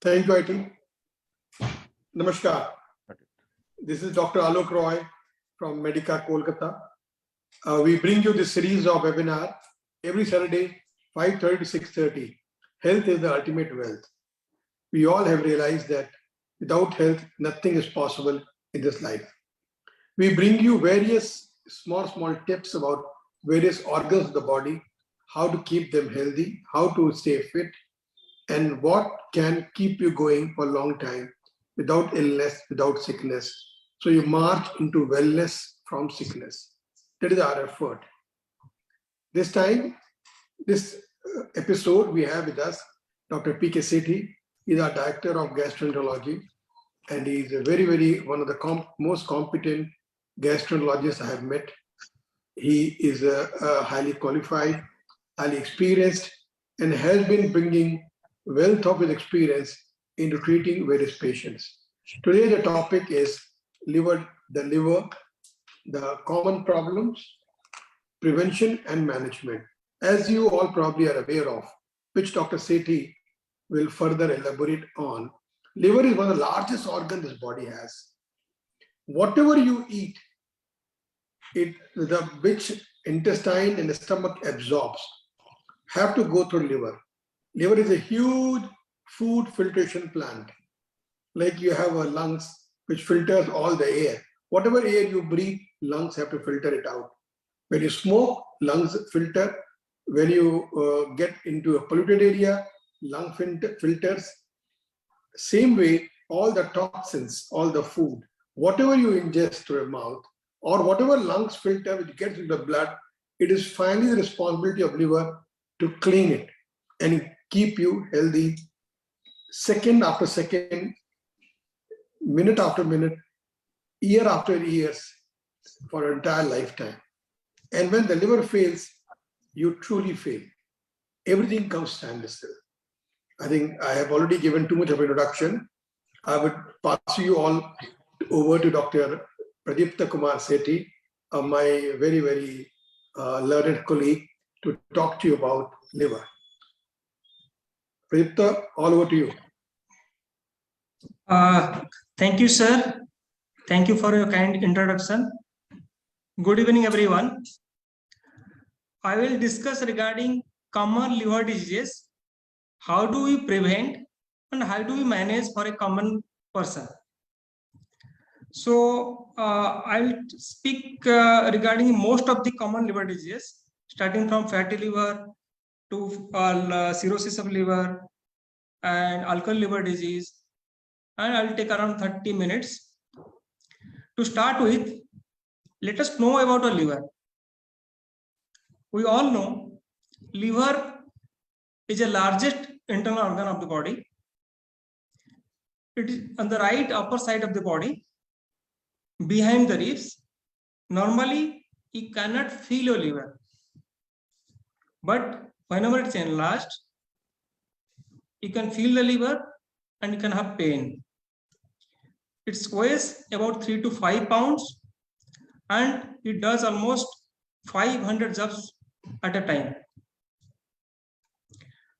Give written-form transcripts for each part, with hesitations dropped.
Thank you, IT. Namaskar. This is Dr. Alok Roy from Medica, Kolkata. We bring you this series of webinar every Saturday, 5:30 to 6:30. Health is the ultimate wealth. We all have realized that without health, nothing is possible in this life. We bring you various small tips about various organs of the body, how to keep them healthy, how to stay fit, and what can keep you going for a long time without illness, without sickness. So you march into wellness from sickness. That is our effort. This time, this episode, we have with us Dr. P.K. Sethy. He's our Director of Gastroenterology, and he's a very one of the most competent gastroenterologists I have met. He is a highly qualified, highly experienced, and has been bringing wealth of his experience into treating various patients. Today, the topic is the liver, the common problems, prevention and management. As you all probably are aware of, which Dr. Sethy will further elaborate on, liver is one of the largest organs this body has. Whatever you eat, which intestine and the stomach absorbs, have to go through liver. Liver is a huge food filtration plant. Like you have a lungs which filters all the air. Whatever air you breathe, lungs have to filter it out. When you smoke, lungs filter. When you get into a polluted area, lung filters. Same way, all the toxins, all the food, whatever you ingest through your mouth, or whatever lungs filter which gets into the blood, it is finally the responsibility of liver to clean it and keep you healthy second after second, minute after minute, year after years, for your entire lifetime. And when the liver fails, you truly fail. Everything comes standstill. I think I have already given too much of an introduction. I would pass you all over to Dr. Pradipta Kumar Sethy, my very learned colleague, to talk to you about liver. Pradipta, all over to you. Thank you, sir. Thank you for your kind introduction. Good evening, everyone. I will discuss regarding common liver diseases. How do we prevent and how do we manage for a common person? So I'll speak regarding most of the common liver diseases, starting from fatty liver to cirrhosis of liver and alcohol liver disease, and I'll take around 30 minutes. To start with, let us know about a liver. We all know liver is the largest internal organ of the body. It is on the right upper side of the body, behind the ribs. Normally, you cannot feel your liver. But whenever it's enlarged, you can feel the liver and you can have pain. It weighs about 3 to 5 pounds and it does almost 500 jobs at a time.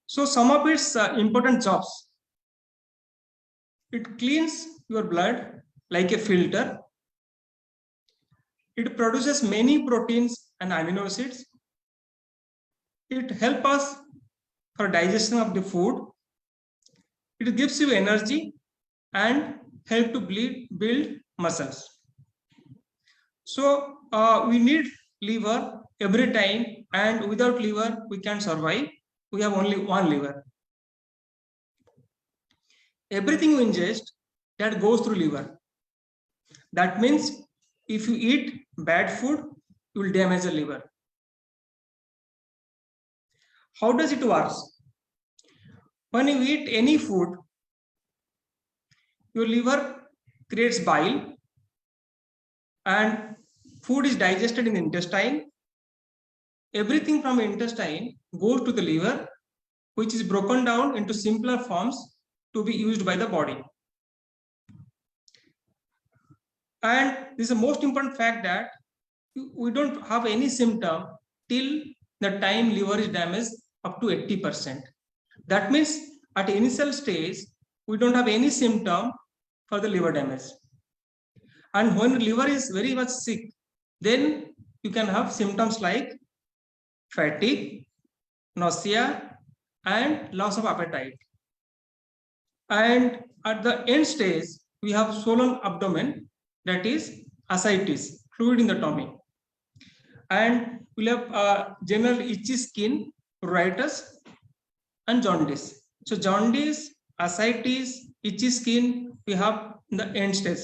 So some of its important jobs: it cleans your blood like a filter. It produces many proteins and amino acids. It helps us for digestion of the food. It gives you energy and help to build muscles. So we need liver every time, and without liver we can't survive. We have only one liver. Everything you ingest, that goes through liver. That means if you eat bad food, you will damage the liver. How does it work? When you eat any food, your liver creates bile and food is digested in the intestine. Everything from the intestine goes to the liver, which is broken down into simpler forms to be used by the body. And this is the most important fact, that we don't have any symptom till the time liver is damaged up to 80%. That means at initial stage, we don't have any symptom for the liver damage. And when liver is very much sick, then you can have symptoms like fatigue, nausea, and loss of appetite. And at the end stage, we have swollen abdomen, that is ascites, fluid in the tummy. And we'll have general itchy skin, pruritus, and jaundice. So jaundice, ascites, itchy skin, we have in the end stage.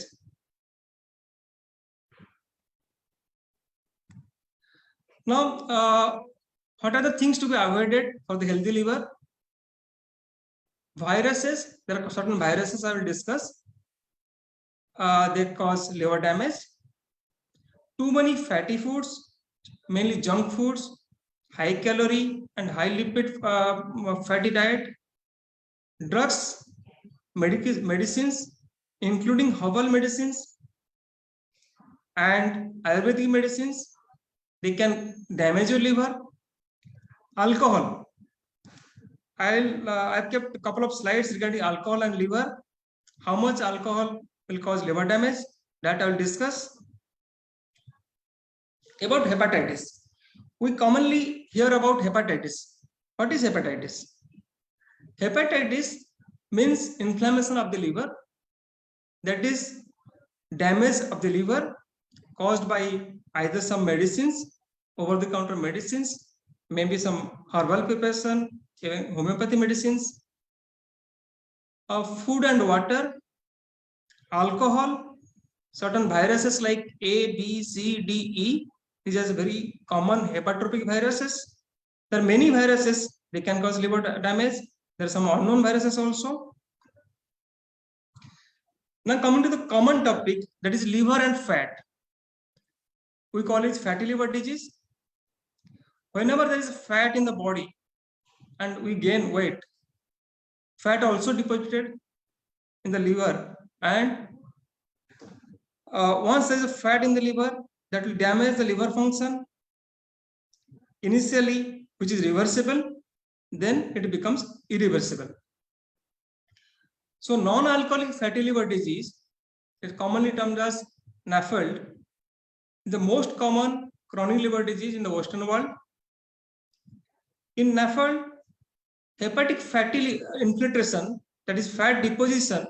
Now, what are the things to be avoided for the healthy liver? Viruses, there are certain viruses I will discuss. They cause liver damage. Too many fatty foods, mainly junk foods, high calorie and high lipid fatty diet, drugs, medicines, including herbal medicines and Ayurvedic medicines, they can damage your liver. Alcohol. I've kept a couple of slides regarding alcohol and liver. How much alcohol will cause liver damage? That I will discuss. About hepatitis. We commonly hear about hepatitis. What is hepatitis? Hepatitis means inflammation of the liver, that is damage of the liver caused by either some medicines, over-the-counter medicines, maybe some herbal preparation, even homeopathy medicines, food and water, alcohol, certain viruses like A, B, C, D, E. These are very common hepatotropic viruses. There are many viruses, they can cause liver damage. There are some unknown viruses also. Now coming to the common topic, that is liver and fat. We call it fatty liver disease. Whenever there is fat in the body and we gain weight, fat also deposited in the liver, and once there is a fat in the liver, that will damage the liver function initially, which is reversible, then it becomes irreversible. So non-alcoholic fatty liver disease is commonly termed as NAFLD, the most common chronic liver disease in the Western world. In NAFLD, hepatic fatty infiltration, that is fat deposition,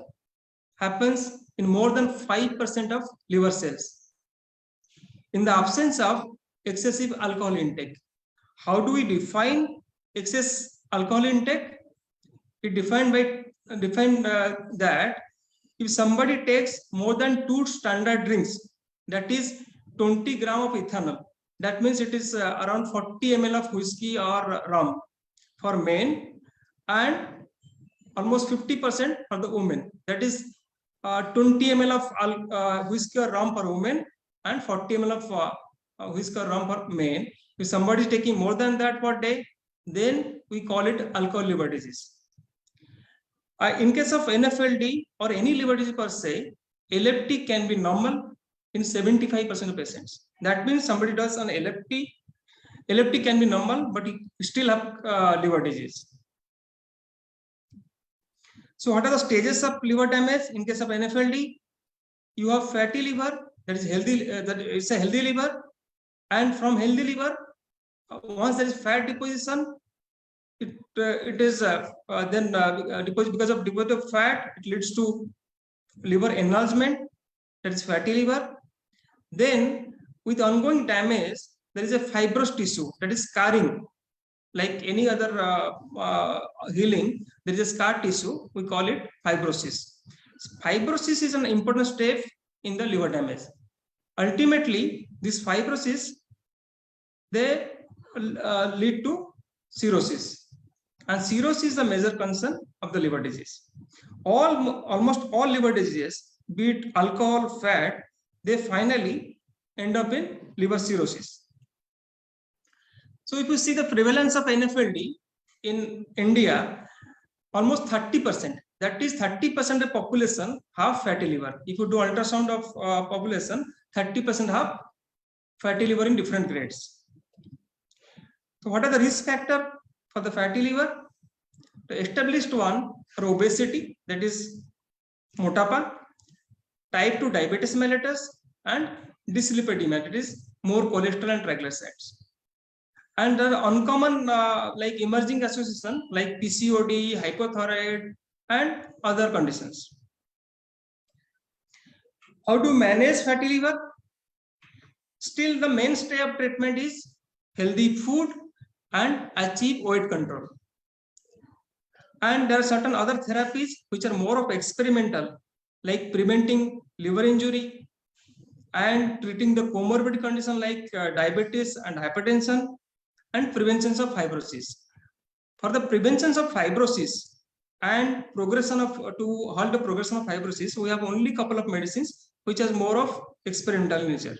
happens in more than 5% of liver cells in the absence of excessive alcohol intake. How do we define excess alcohol intake? It defined that if somebody takes more than 2 standard drinks, that is 20 gram of ethanol, that means it is around 40 ml of whiskey or rum for men, and almost 50% for the women. That is 20 ml of whiskey or rum per woman and 40 ml of whiskey or rum per man. If somebody is taking more than that per day, then we call it alcohol liver disease. In case of NAFLD or any liver disease per se, LFT can be normal in 75% of patients. That means somebody does an LFT can be normal, but you still have liver disease. So what are the stages of liver damage in case of NAFLD? You have fatty liver, that is healthy, that is a healthy liver, and from healthy liver, once there is fat deposition, it is then because of deposit of fat, it leads to liver enlargement, that is fatty liver. Then with ongoing damage, there is a fibrous tissue, that is scarring. Like any other healing, there is a scar tissue, we call it fibrosis. Fibrosis is an important step in the liver damage. Ultimately, this fibrosis, they lead to cirrhosis. And cirrhosis is the major concern of the liver disease. Almost all liver diseases, be it alcohol, fat, they finally end up in liver cirrhosis. So if you see the prevalence of NAFLD in India, almost 30%, that is 30% of population have fatty liver. If you do ultrasound of population, 30% have fatty liver in different grades. So what are the risk factors for the fatty liver? The established one are obesity, that is motapa, type 2 diabetes mellitus, and dyslipidemia, that is more cholesterol and triglycerides. And there are uncommon like emerging association like PCOD, hypothyroid, and other conditions. How to manage fatty liver? Still, the mainstay of treatment is healthy food and achieve weight control. And there are certain other therapies which are more of experimental, like preventing liver injury and treating the comorbid condition like diabetes and hypertension, and prevention of fibrosis. For the prevention of fibrosis and progression of to halt the progression of fibrosis, we have only couple of medicines which is more of experimental nature.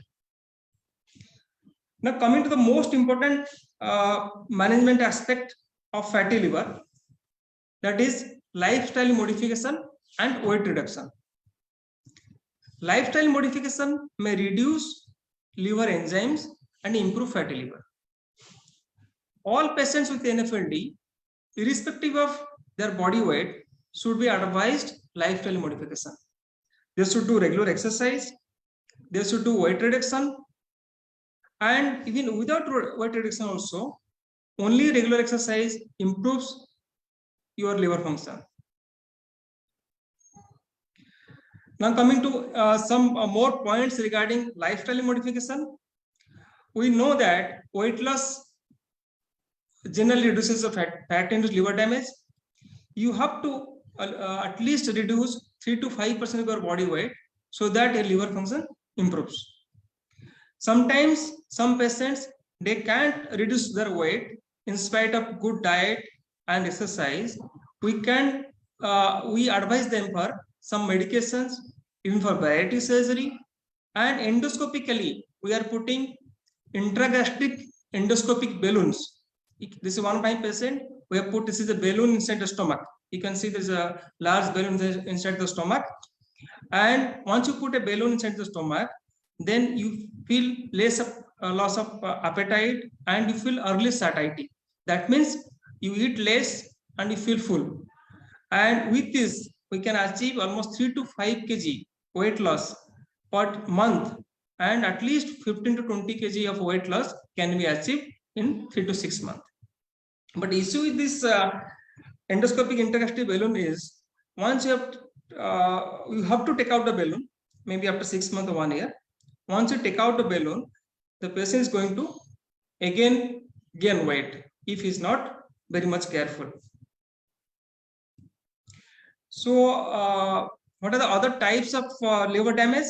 Now coming to the most important management aspect of fatty liver, that is lifestyle modification and weight reduction. Lifestyle modification may reduce liver enzymes and improve fatty liver. All patients with NAFLD, irrespective of their body weight, should be advised lifestyle modification. They should do regular exercise, they should do weight reduction, and even without weight reduction also, only regular exercise improves your liver function. Now coming to some more points regarding lifestyle modification. We know that weight loss generally reduces the fat-induced liver damage. You have to at least reduce 3 to 5% of your body weight so that your liver function improves. Sometimes some patients, they can't reduce their weight in spite of good diet and exercise. We advise them for some medications, even for bariatric surgery, and endoscopically we are putting intragastric endoscopic balloons. This is one of my patient. We have put this is a balloon inside the stomach. You can see there's a large balloon inside the stomach. And once you put a balloon inside the stomach, then you feel less loss of appetite and you feel early satiety. That means you eat less and you feel full. And with this, we can achieve almost 3 to 5 kg weight loss per month, and at least 15 to 20 kg of weight loss can be achieved in 3 to 6 months. But the issue with this endoscopic intragastric balloon is once you have to take out the balloon, maybe after 6 months or 1 year. Once you take out the balloon, the patient is going to again gain weight if he is not very much careful. So what are the other types of liver damage?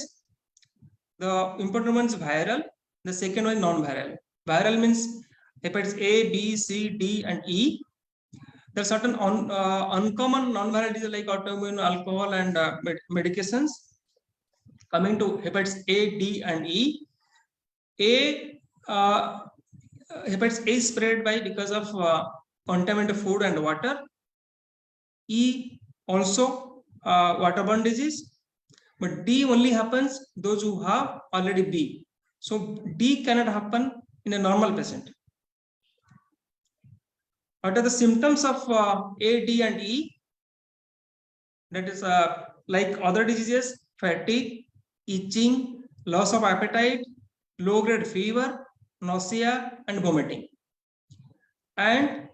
The important one is viral. The second one is non-viral. Viral means hepatitis A, B, C, D, and E. There are certain uncommon non-viral diseases like autoimmune, alcohol, and medications. Coming to hepatitis A, D, and E. Hepatitis A is spread because of contaminated food and water. E also waterborne disease. But D only happens those who have already B. So D cannot happen in a normal patient. What are the symptoms of A, D, and E? That is like other diseases: fatigue, itching, loss of appetite, low-grade fever, nausea, and vomiting. And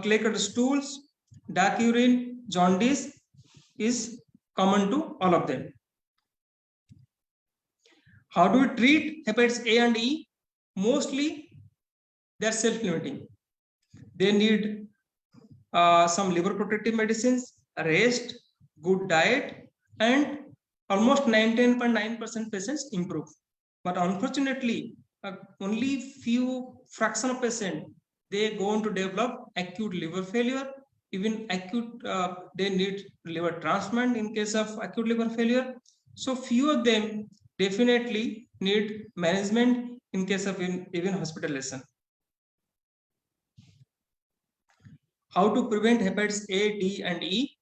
clay-cut stools, dark urine, jaundice is common to all of them. How do we treat hepatitis A and E? Mostly they are self-limiting. They need some liver protective medicines, rest, good diet, and almost 99.9% patients improve. But unfortunately, only few fraction of patients, they go on to develop acute liver failure. Even acute, they need liver transplant in case of acute liver failure. So few of them definitely need management in case of even hospitalization. How to prevent hepatitis A, D, and E?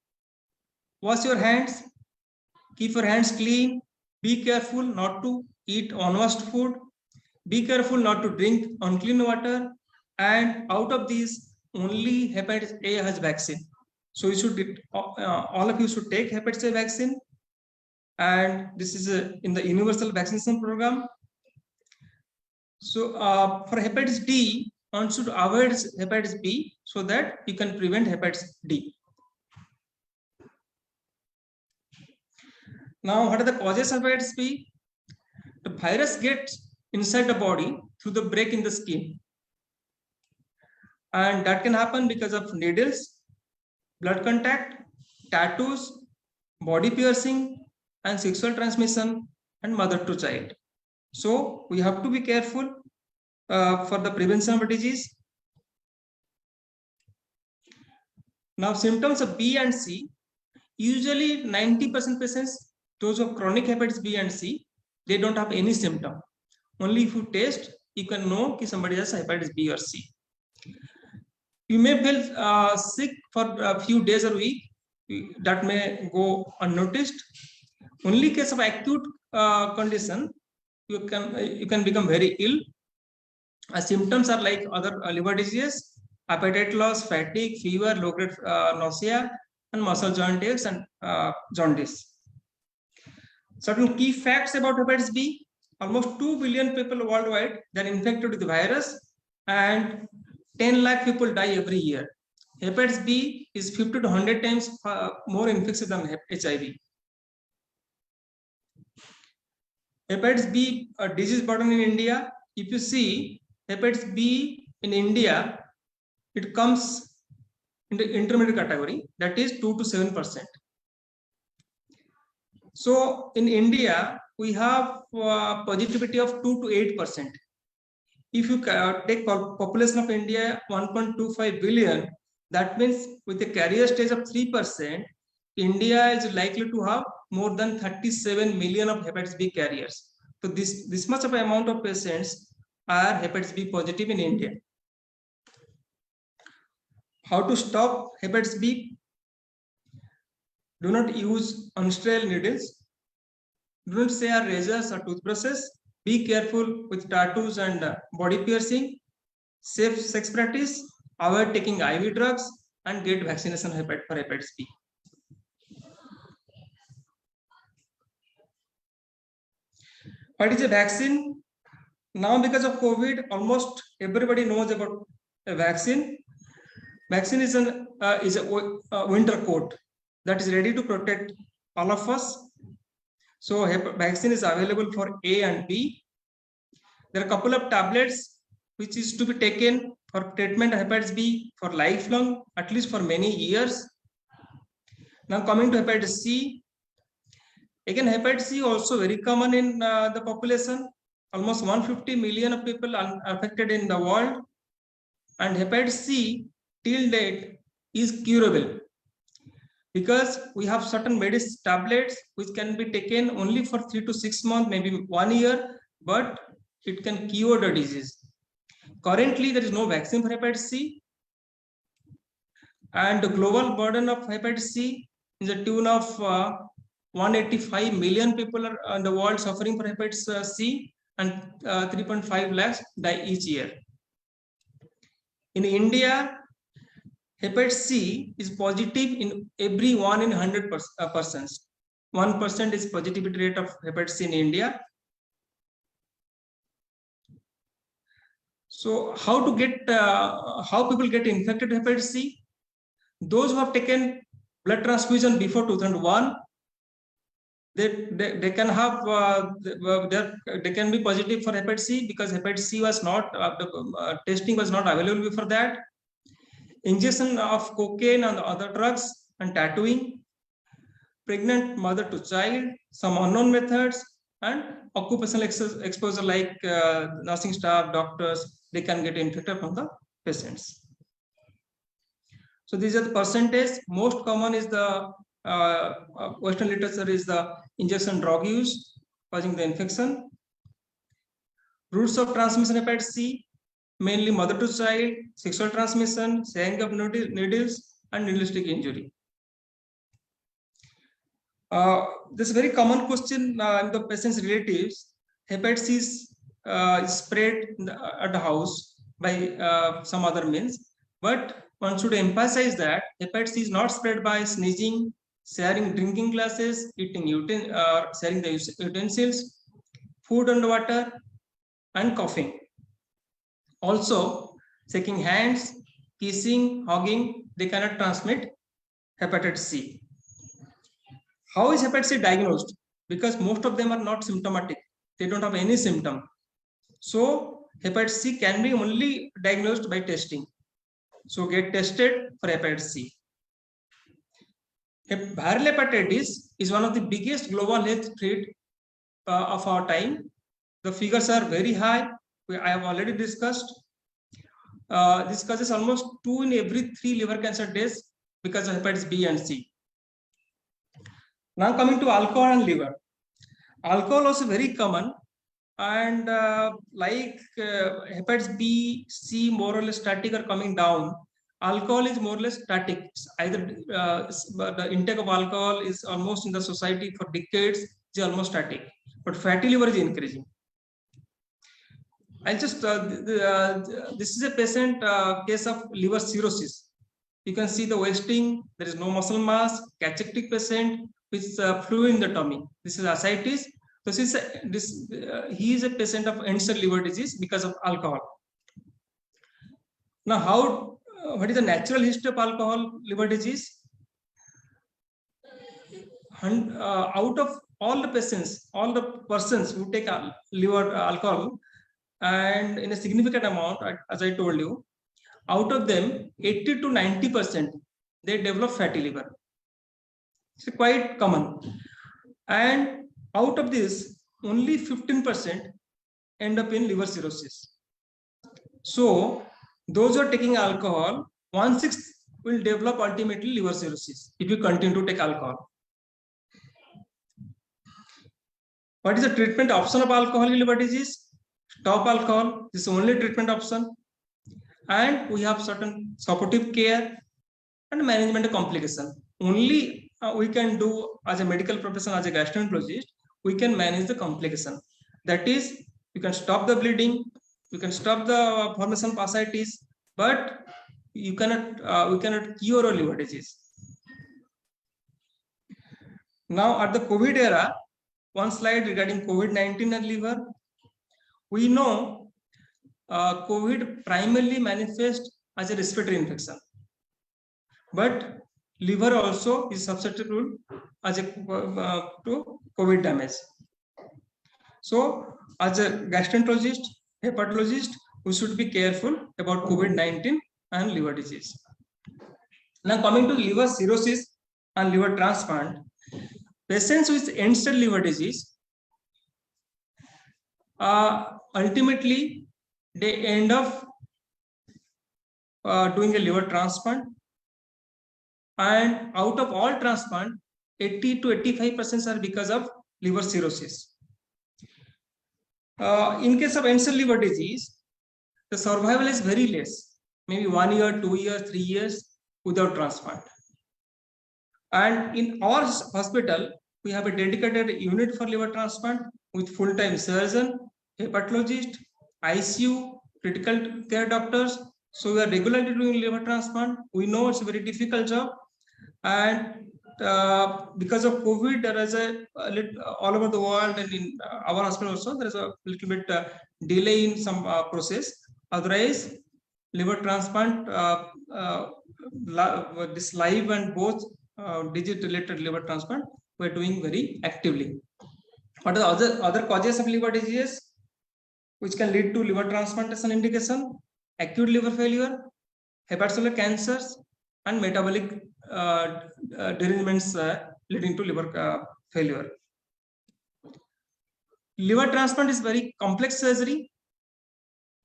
Wash your hands. Keep your hands clean. Be careful not to eat unwashed food. Be careful not to drink unclean water. And out of these, only hepatitis A has vaccine. So you should all of you should take hepatitis A vaccine, and this is in the universal vaccination program. So for hepatitis D, one should avoid hepatitis B so that you can prevent hepatitis D. Now, what are the causes of hepatitis B? The virus gets inside the body through the break in the skin, and that can happen because of needles, blood contact, tattoos, body piercing, and sexual transmission, and mother to child. So we have to be careful for the prevention of the disease. Now, symptoms of B and C, usually 90% patients, those of chronic hepatitis B and C, they don't have any symptom. Only if you test, you can know that somebody has hepatitis B or C. You may feel sick for a few days or week, that may go unnoticed. Only case of acute condition, you can become very ill. Symptoms are like other liver disease, appetite loss, fatigue, fever, low-grade nausea, and muscle joint aches and jaundice. Certain key facts about hepatitis B: almost 2 billion people worldwide that are infected with the virus, and 10 lakh people die every year. Hepatitis B is 50 to 100 times more infectious than HIV. Hepatitis B disease burden in India. If you see hepatitis B in India, it comes in the intermediate category, that is 2 to 7%. So in India, we have positivity of 2 to 8%. If you take population of India 1.25 billion, that means with a carrier stage of 3%, India is likely to have more than 37 million of hepatitis B carriers. So this much of amount of patients are hepatitis B positive in India. How to stop hepatitis B? Do not use unsterile needles. Do not share razors or toothbrushes. Be careful with tattoos and body piercing. Safe sex practice. Avoid taking IV drugs and get vaccination for hepatitis B. What is a vaccine? Now, because of COVID, almost everybody knows about a vaccine. Vaccine is a winter coat that is ready to protect all of us. So vaccine is available for A and B. There are a couple of tablets which is to be taken for treatment of hepatitis B for lifelong, at least for many years. Now coming to hepatitis C. Again, hepatitis C also very common in the population. Almost 150 million of people are affected in the world. And hepatitis C till date is curable, because we have certain medicine tablets which can be taken only for 3 to 6 months, maybe 1 year, but it can cure the disease. Currently, there is no vaccine for hepatitis C, and the global burden of hepatitis C is a tune of 185 million people are in the world suffering from hepatitis C, and 3.5 lakhs die each year. In India, hepatitis C is positive in every 1 in 100 persons. 1% is positivity rate of hepatitis C in India. So how to get how people get infected with hepatitis C? Those who have taken blood transfusion before 2001, they can have they can be positive for hepatitis C, because hepatitis C was not testing was not available before that. Injection of cocaine and other drugs and tattooing, pregnant mother to child, some unknown methods, and occupational exposure like nursing staff, doctors, they can get infected from the patients. So these are the percentage. Most common is the Western literature is the injection drug use causing the infection. Routes of transmission of hepatitis C, mainly mother to child, sexual transmission, sharing of needles, and needle-stick injury. This is a very common question in the patient's relatives. Hepatitis C is spread at the house by some other means. But one should emphasize that hepatitis is not spread by sneezing, sharing drinking glasses, eating sharing the utensils, food and water, and coughing. Also, shaking hands, kissing, hugging, they cannot transmit hepatitis C. How is hepatitis C diagnosed? Because most of them are not symptomatic. They don't have any symptom. So hepatitis C can be only diagnosed by testing. So get tested for hepatitis C. Viral hepatitis is one of the biggest global health threat of our time. The figures are very high. I have already discussed. This causes almost 2 in every 3 liver cancer deaths because of hepatitis B and C. Now coming to alcohol and liver. Alcohol also very common, and hepatitis B, C more or less static or coming down. Alcohol is more or less static. Either the intake of alcohol is almost in the society for decades, is almost static, but fatty liver is increasing. I'll just this is a patient case of liver cirrhosis. You can see the wasting. There is no muscle mass. Cachectic patient with fluid in the tummy. This is ascites. He is a patient of end-stage liver disease because of alcohol. Now, what is the natural history of alcohol liver disease? Out of all the patients, all the persons who take liver alcohol, and in a significant amount, as I told you, out of them, 80 to 90%, they develop fatty liver. It's quite common. And out of this, only 15% end up in liver cirrhosis. So, those who are taking alcohol, 1/6 will develop ultimately liver cirrhosis if you continue to take alcohol. What is the treatment option of alcohol in liver disease? Stop alcohol. This is the only treatment option. And we have certain supportive care and management of complication. Only we can do as a medical professional, as a gastroenterologist, we can manage the complication. That is, you can stop the bleeding, you can stop the formation of ascites, but you cannot, we cannot cure a liver disease. Now, at the COVID era, one slide regarding COVID-19 and liver. We know COVID primarily manifests as a respiratory infection, but liver also is susceptible as a to COVID damage. So, as a gastroenterologist, hepatologist, we should be careful about COVID-19 and liver disease. Now, coming to liver cirrhosis and liver transplant, patients with end-stage liver disease ultimately they end up doing a liver transplant, and out of all transplant, 80 to 85% are because of liver cirrhosis. In case of end-stage liver disease, the survival is very less, maybe 1 year, 2 years, 3 years without transplant. And in our hospital, we have a dedicated unit for liver transplant with full-time surgeon, hepatologist, ICU, critical care doctors. So we are regularly doing liver transplant. We know it's a very difficult job, and because of COVID, there is all over the world and in our hospital also there is a little bit delay in some process. Otherwise, liver transplant, this live and both digit-related liver transplant, we are doing very actively. What are the other causes of liver disease which can lead to liver transplantation indication? Acute liver failure, hepatocellular cancers, and metabolic derangements leading to liver failure. Liver transplant is very complex surgery,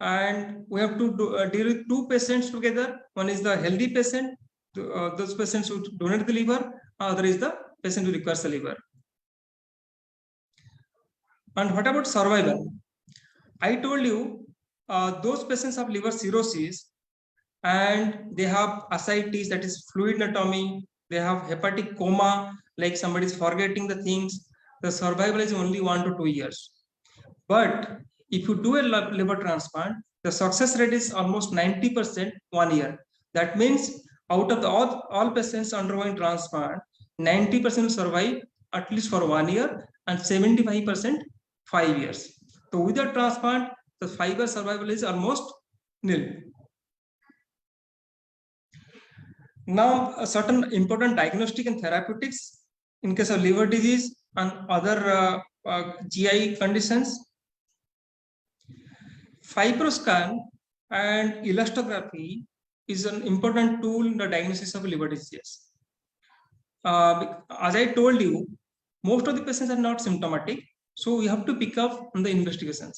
and we have to deal with 2 patients together. One is the healthy patient, those patients who donate the liver. Other is the patient who requires the liver. And what about survival? I told you those patients have liver cirrhosis and they have ascites, that is fluid in the tummy. They have hepatic coma, like somebody is forgetting the things. The survival is only 1 to 2 years. But if you do a liver transplant, the success rate is almost 90% 1 year. That means out of all patients undergoing transplant, 90% survive at least for 1 year and 75% 5 years. So without transplant, the 5-year survival is almost nil. Now, certain important diagnostic and therapeutics in case of liver disease and other GI conditions. Fibroscan and elastography is an important tool in the diagnosis of liver disease. As I told you, most of the patients are not symptomatic, so we have to pick up on the investigations.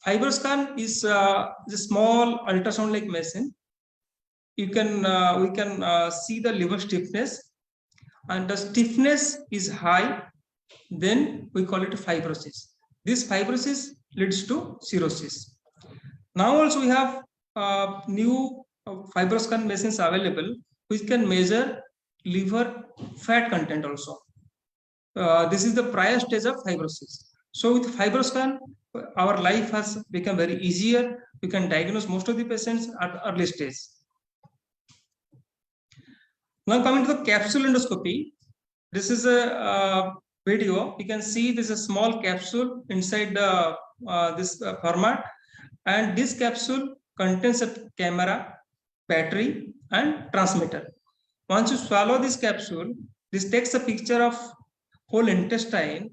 Fibroscan is a small ultrasound-like machine. We can see the liver stiffness, and the stiffness is high, then we call it fibrosis. This fibrosis leads to cirrhosis. Now also we have new Fibroscan machines available which can measure liver fat content also. This is the prior stage of fibrosis. So with Fibroscan, our life has become very easier. We can diagnose most of the patients at early stage. Now coming to the capsule endoscopy, this is a video. You can see this is a small capsule inside the this format, and this capsule contains a camera, battery, and transmitter. Once you swallow this capsule, this takes a picture of whole intestine.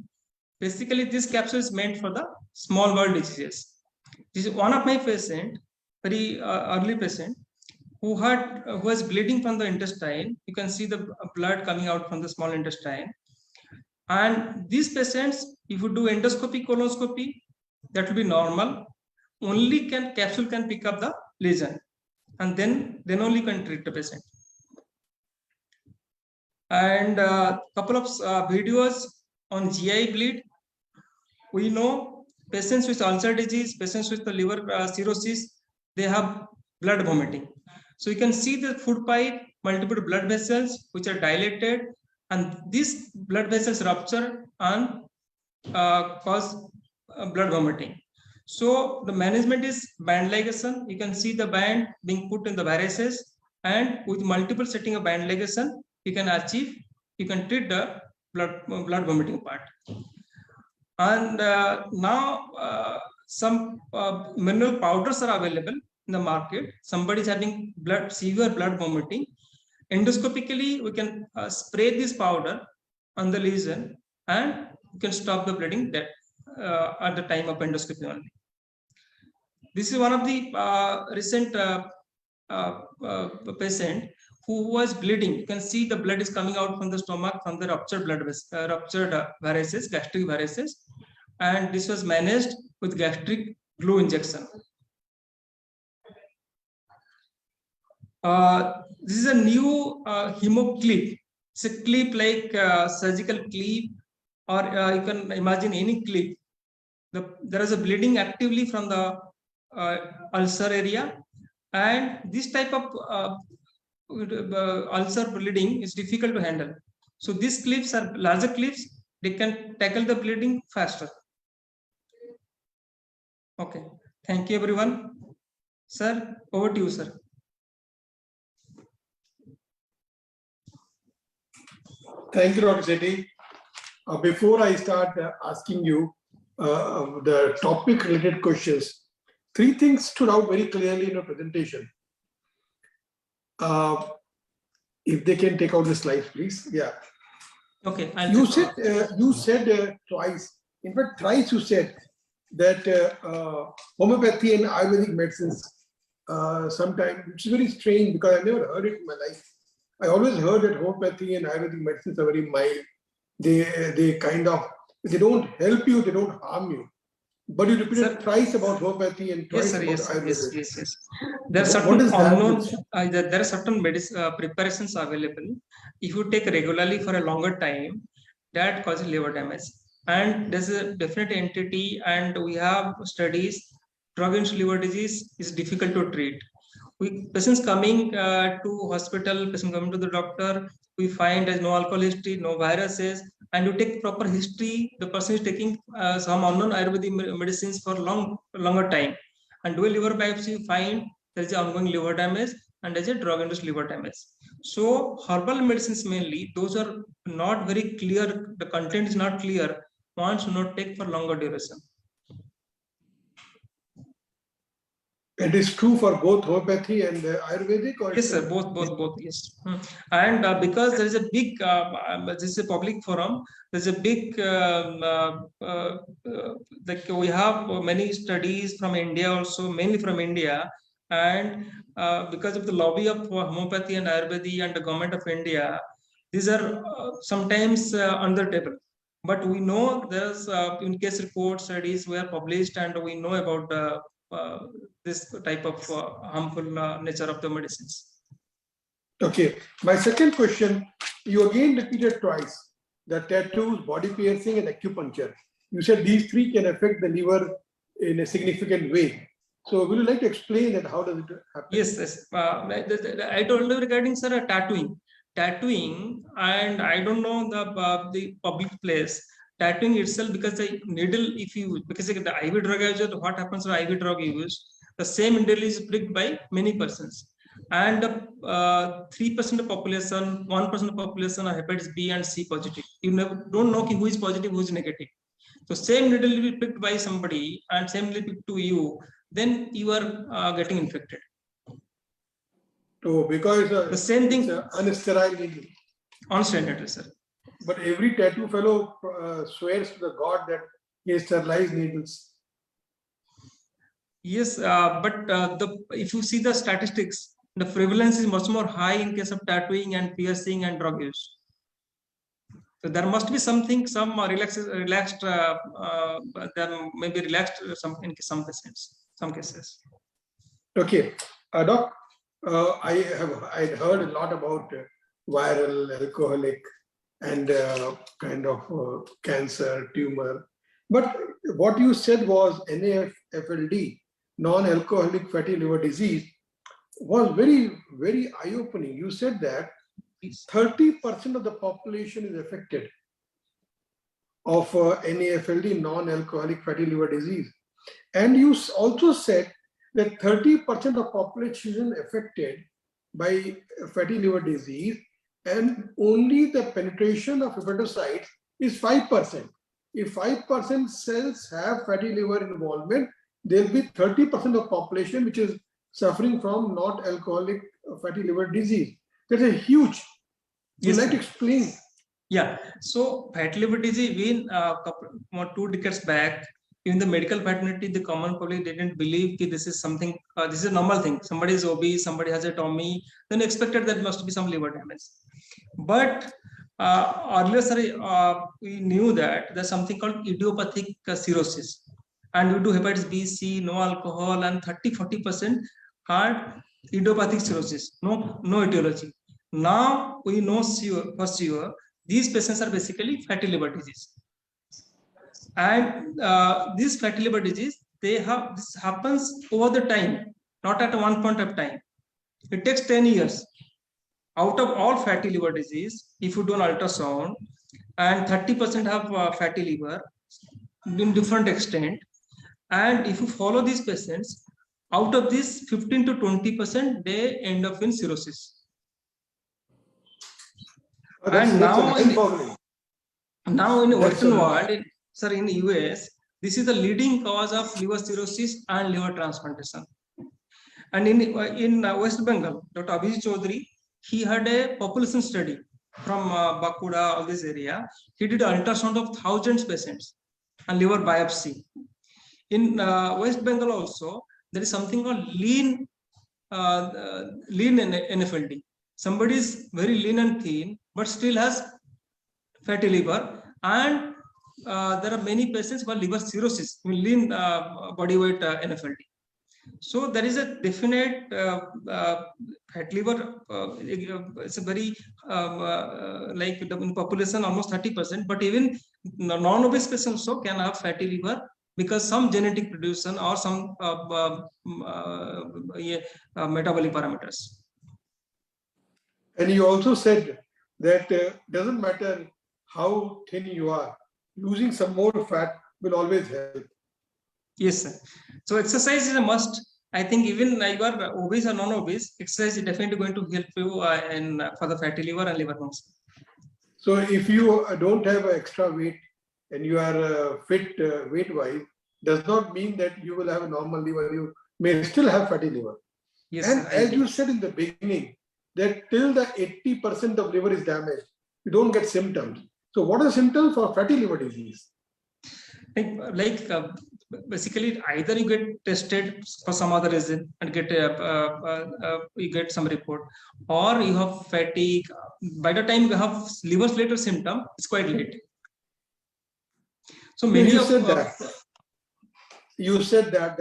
Basically, this capsule is meant for the small bowel diseases. This is one of my patient, very early patient, who was bleeding from the intestine. You can see the blood coming out from the small intestine. And these patients, if you do endoscopy, colonoscopy, that will be normal. Only capsule can pick up the lesion, and then only can treat the patient. And a couple of videos on GI bleed. We know patients with ulcer disease, patients with the liver cirrhosis, they have blood vomiting. So you can see the food pipe, multiple blood vessels which are dilated, and these blood vessels rupture and cause blood vomiting. So the management is band ligation. You can see the band being put in the varices, and with multiple setting of band ligation, you can treat the blood vomiting part. And now some mineral powders are available in the market. Somebody is having severe blood vomiting. Endoscopically, we can spray this powder on the lesion, and you can stop the bleeding at the time of endoscopy only. This is one of the recent patient who was bleeding. You can see the blood is coming out from the stomach from the ruptured varices, gastric varices, and this was managed with gastric glue injection. This is a new hemoclip. It's a clip like surgical clip, or you can imagine any clip. There is a bleeding actively from the ulcer area, and this type of ulcer bleeding is difficult to handle. So these clips are larger clips. They can tackle the bleeding faster. Okay, thank you everyone. Sir, over to you, sir. Thank you, Dr. Sethy. Before I start asking you the topic-related questions, 3 things stood out very clearly in your presentation. If they can take out the slides, please. Yeah. Okay. You said twice. In fact, thrice you said that homeopathy and Ayurvedic medicines sometimes, it's very strange because I never heard it in my life. I always heard that homeopathy and Ayurvedic medicines are very mild. They don't help you, they don't harm you. But you repeated thrice about homeopathy and twice about Ayurveda. Yes. There are certain unknown. There are certain preparations available. If you take regularly for a longer time, that causes liver damage. And there's a definite entity, and we have studies. Drug-induced liver disease is difficult to treat. Patients coming to hospital, patients coming to the doctor, we find there's no alcohol history, no viruses, and you take proper history. The person is taking some unknown Ayurvedic medicines for longer time, and do a liver biopsy, you find there is ongoing liver damage, and as a drug-induced liver damage. So herbal medicines mainly, those are not very clear, the content is not clear, one should not take for longer duration. It is true for both homeopathy and Ayurvedic, or Yes, sir. Both. Yes. And because there is a big, this is a public forum. There's a big, like we have many studies from India also, mainly from India, and because of the lobby of homeopathy and Ayurveda and the government of India, these are sometimes under table. But we know there's in case report studies were published, and we know about this type of harmful nature of the medicines. Okay, my second question, you again repeated twice the tattoos, body piercing, and acupuncture. You said these three can affect the liver in a significant way. So, would you like to explain that? How does it happen? Yes. I told you regarding, sir, tattooing, and I don't know the public place. Tattooing itself, because the needle, because the IV drug user, what happens when IV drug use, the same needle is pricked by many persons, and 3% of population, 1% of population are hepatitis B and C positive. You don't know who is positive, who is negative. So same needle will be picked by somebody and same needle picked to you, then you are getting infected. So, because the same thing, unsterile needle. Unsterile, sir. But every tattoo fellow swears to the God that he has sterilized needles. Yes, but if you see the statistics, the prevalence is much more high in case of tattooing and piercing and drug use. So there must be something, some relaxed, there may be relaxed in some cases. Okay, Doc, I heard a lot about viral, alcoholic, and kind of cancer, tumor. But what you said was NAFLD, non-alcoholic fatty liver disease, was very, very eye-opening. You said that 30% of the population is affected of NAFLD, non-alcoholic fatty liver disease. And you also said that 30% of population affected by fatty liver disease, and only the penetration of hepatocytes is 5%. If 5% cells have fatty liver involvement, there will be 30% of population which is suffering from not alcoholic fatty liver disease. That's a huge. Would you like to explain? Yeah. So fatty liver disease, when 2 decades back, in the medical fraternity, the common public didn't believe that this is something, this is a normal thing. Somebody is obese, somebody has a tummy, then expected that must be some liver damage. But earlier, we knew that there's something called idiopathic cirrhosis. And due to hepatitis B, C, no alcohol, and 30-40% had idiopathic cirrhosis, no etiology. Now we know for sure these patients are basically fatty liver disease. And this fatty liver disease, this happens over the time, not at one point of time. It takes 10 years. Out of all fatty liver disease, if you do an ultrasound, and 30% have fatty liver in different extent, and if you follow these patients, out of this 15 to 20%, they end up in cirrhosis. And now in the Western world, in the US, this is the leading cause of liver cirrhosis and liver transplantation. And in West Bengal, Dr. Abhijit Chaudhary, he had a population study from Bakuda, all this area. He did an ultrasound of thousands of patients and liver biopsy. In West Bengal also, there is something called lean NAFLD. Somebody is very lean and thin, but still has fatty liver, and there are many patients who have liver cirrhosis, lean body weight NAFLD. So there is a definite fat liver. It's a very like in population almost 30%, but even non-obese patients also can have fatty liver because some genetic predisposition or some metabolic parameters. And you also said that doesn't matter how thin you are, losing some more fat will always help. Yes, sir. So exercise is a must, I think even you are obese or non-obese, exercise is definitely going to help you for the fatty liver and liver function. So if you don't have extra weight and you are fit weight-wise, does not mean that you will have a normal liver. You may still have fatty liver. Yes, And sir, as you said in the beginning, that till the 80% of liver is damaged, you don't get symptoms. So what are the symptoms for fatty liver disease? Basically, either you get tested for some other reason and get you get some report, or you have fatigue. By the time you have liver-related symptom, it's quite late. So many you of said that. You said that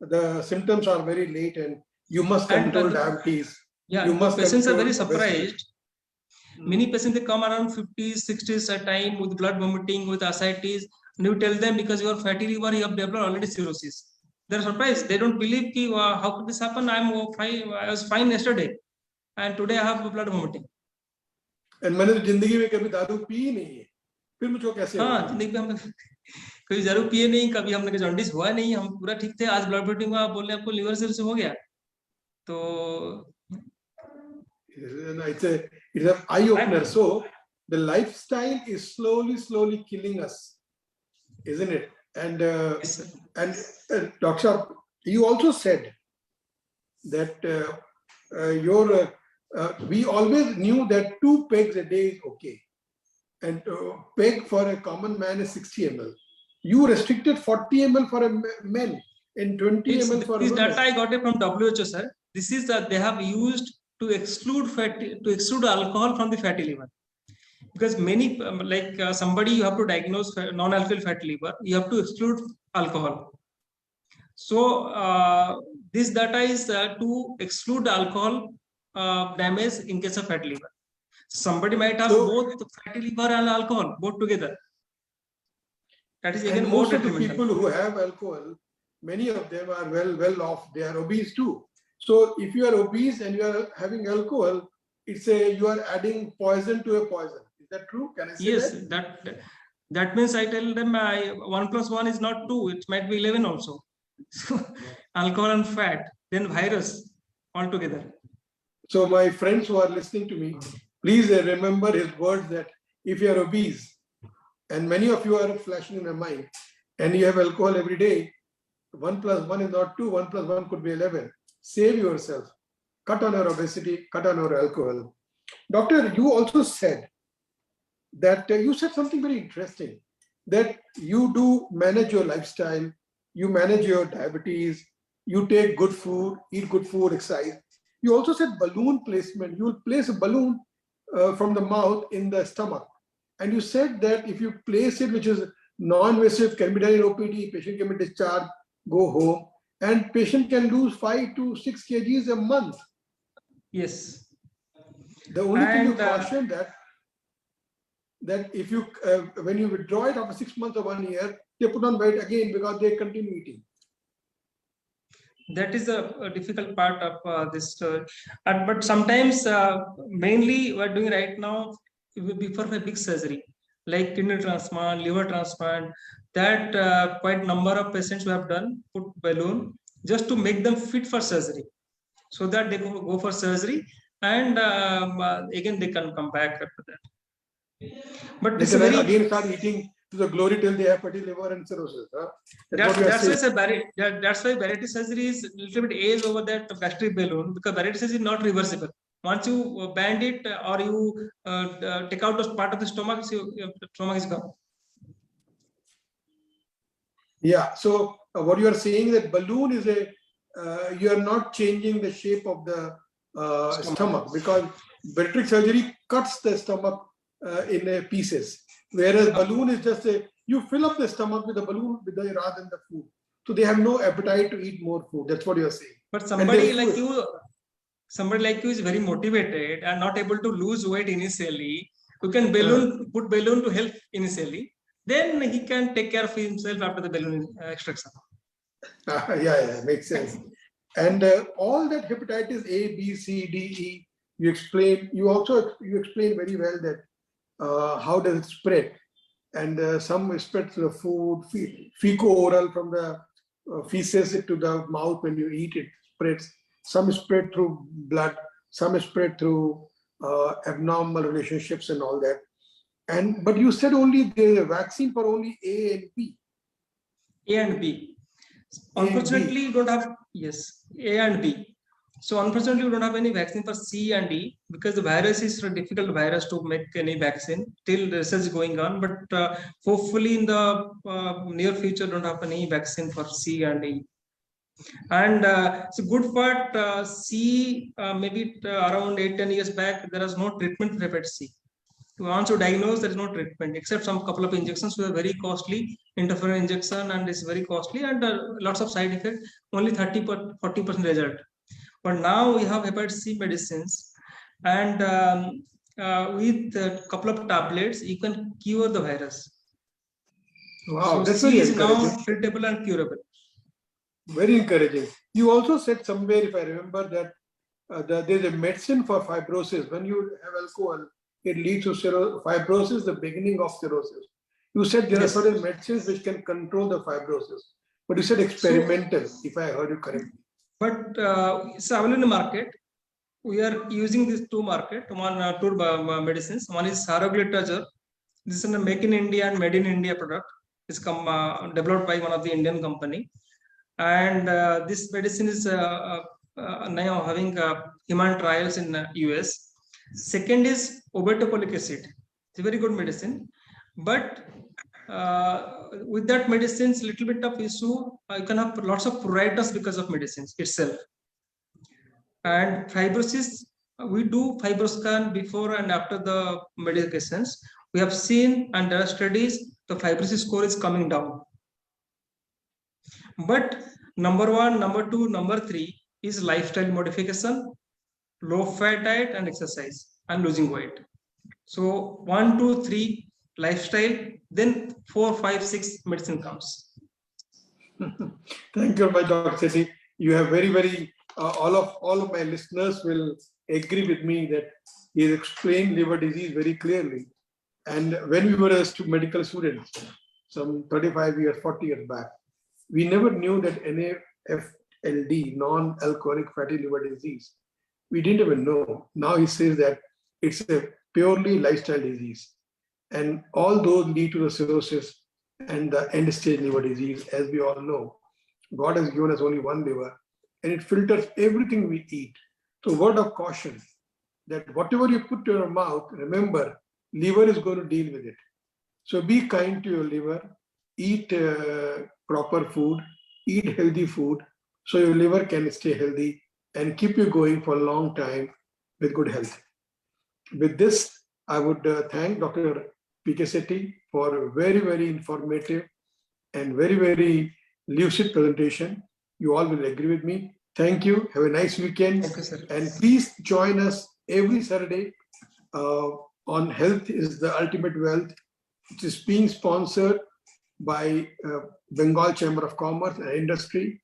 the symptoms are very late and you must control diabetes. Yeah, you must patients are very control obesity. surprised. Many patients, they come around 50s, 60s at time with blood vomiting, with ascites, and you tell them because you are fatty liver, you have developed already cirrhosis. They're surprised. They don't believe ki, how could this happen? I was fine yesterday, and today I have blood vomiting. And मैंने तो जिंदगी में कभी दारू P ही नहीं है, फिर मुझको कैसे होगा? हाँ, जिंदगी में हम कभी दारू पिए नहीं, कभी हमने जॉन्डिस हुआ नहीं, हम पूरा ठीक थे, आज ब्लड वोमिटिंग हुआ, बोल रहे आपको लिवर सिरोसिस हो गया. तो it's an eye opener. So the lifestyle is slowly killing us, isn't it? And Doctor, you also said that we always knew that 2 pegs a day is okay, and peg for a common man is 60 ml. You restricted 40 ml for a men and 20 ml for this women. data I got it from WHO, sir. This is that they have used to exclude alcohol from the fatty liver, because many somebody you have to diagnose non-alcoholic fatty liver, you have to exclude alcohol. So this data is to exclude alcohol damage in case of fatty liver. Somebody might have both fatty liver and alcohol both together. That is again most more of the detrimental. people who have alcohol, many of them are well off. They are obese too. So if you are obese and you are having alcohol, you are adding poison to a poison. Is that true? Can I say that? Yes, that means I tell them 1 + 1 is not 2. It might be 11 also. So alcohol and fat, then virus altogether. So my friends who are listening to me, please remember his words that if you are obese, and many of you are flashing in your mind, and you have alcohol every day, 1 + 1 is not 2, 1 + 1 could be 11. Save yourself. Cut on your obesity, cut on your alcohol. Doctor, you also said that you said something very interesting, that you do manage your lifestyle, you manage your diabetes, you take good food, eat good food, exercise. You also said balloon placement. You will place a balloon from the mouth in the stomach. And you said that if you place it, which is non-invasive, can be done in OPD, patient can be discharged, go home, and patient can lose 5 to 6 kgs a month. Yes. The only thing you caution that if you when you withdraw it after 6 months or 1 year, they put on weight again because they continue eating. That is a difficult part of this. But sometimes, mainly we're doing right now, before a big surgery, like kidney transplant, liver transplant, that quite number of patients we have done, put balloon, just to make them fit for surgery, so that they go for surgery, and again they can come back after that. But they can again start eating to the glory till they have fatty liver and cirrhosis. Huh? That's why bariatric surgery is a little bit age over that gastric balloon, because bariatric surgery is not reversible. Once you band it or you take out the part of the stomach, your stomach is gone. Yeah. So what you are saying, that balloon is you are not changing the shape of the stomach, because bariatric surgery cuts the stomach in pieces, whereas balloon is just you fill up the stomach with the balloon rather than the food. So they have no appetite to eat more food. That's what you are saying. But somebody like you is very motivated and not able to lose weight initially. You can put balloon to help initially. Then he can take care of himself after the balloon extraction. Yeah, makes sense. And all that hepatitis A, B, C, D, E, you explain. You explain very well that how does it spread, and some spread through the food, fecal-oral from the feces to the mouth when you eat it, spreads. Some spread through blood, some spread through abnormal relationships and all that. But you said only there's a vaccine for only A and B. A and B. A and B. Unfortunately, you don't have, yes, A and B. So unfortunately, we don't have any vaccine for C and E because the virus is a difficult virus to make any vaccine. Till research is going on, but hopefully in the near future, don't have any vaccine for C and E. And it's a good part. C, maybe around 8-10 years back, there was no treatment for hepatitis C. Once you diagnose, there is no treatment except some couple of injections which are very costly, interferon injection, and it's very costly and lots of side effects. Only 30-40% result. But now we have hepatitis C medicines, and with a couple of tablets, you can cure the virus. Wow, So that's C very is now encouraging. treatable and curable. Very encouraging. You also said somewhere, if I remember, that there's a medicine for fibrosis. When you have alcohol, it leads to fibrosis, the beginning of cirrhosis. You said there are certain medicines which can control the fibrosis, but you said experimental, if I heard you correctly. But it's available in the market. We are using these two medicines. One is saroglitazole. This is a make in India and made in India product. It's developed by one of the Indian company. And this medicine is now having human trials in US. Second is obeticholic acid. It's a very good medicine, but with that medicines, little bit of issue. You can have lots of pruritus because of medicines itself. And fibrosis, we do fibroscan before and after the medications. We have seen, and there are studies, the fibrosis score is coming down. But number 1, number 2, number 3 is lifestyle modification, low fat diet and exercise and losing weight. So 1, 2, 3 lifestyle, then 4, 5, 6 medicine comes. Thank you very much, Dr. Sethy. You have very all of my listeners will agree with me that he explained liver disease very clearly. And when we were medical students, some 35 years, 40 years back, we never knew that NAFLD, non-alcoholic fatty liver disease. We didn't even know. Now he says that it's a purely lifestyle disease. And all those lead to the cirrhosis and the end-stage liver disease. As we all know, God has given us only one liver, and it filters everything we eat. So word of caution, that whatever you put to your mouth, remember, liver is going to deal with it. So be kind to your liver, eat proper food, eat healthy food, so your liver can stay healthy and keep you going for a long time with good health. With this, I would thank Dr. P.K. Sethy for a very informative and very lucid presentation. You all will agree with me. Thank you. Have a nice weekend. Thank you, sir. And please join us every Saturday on Health is the Ultimate Wealth. It is being sponsored by Bengal Chamber of Commerce and Industry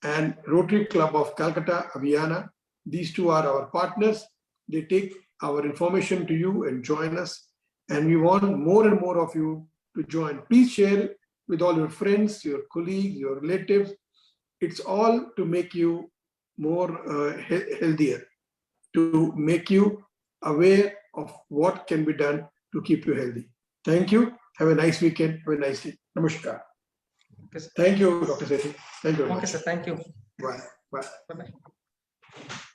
and Rotary Club of Kolkata, Aviana. These two are our partners. They take our information to you and join us. And we want more and more of you to join. Please share with all your friends, your colleagues, your relatives. It's all to make you more healthier, to make you aware of what can be done to keep you healthy. Thank you. Have a nice weekend. Have a nice day. Namaskar. Okay, Thank you, Dr. Sethy. Thank you very much. Okay, sir. Thank you. Bye. Bye. Bye-bye.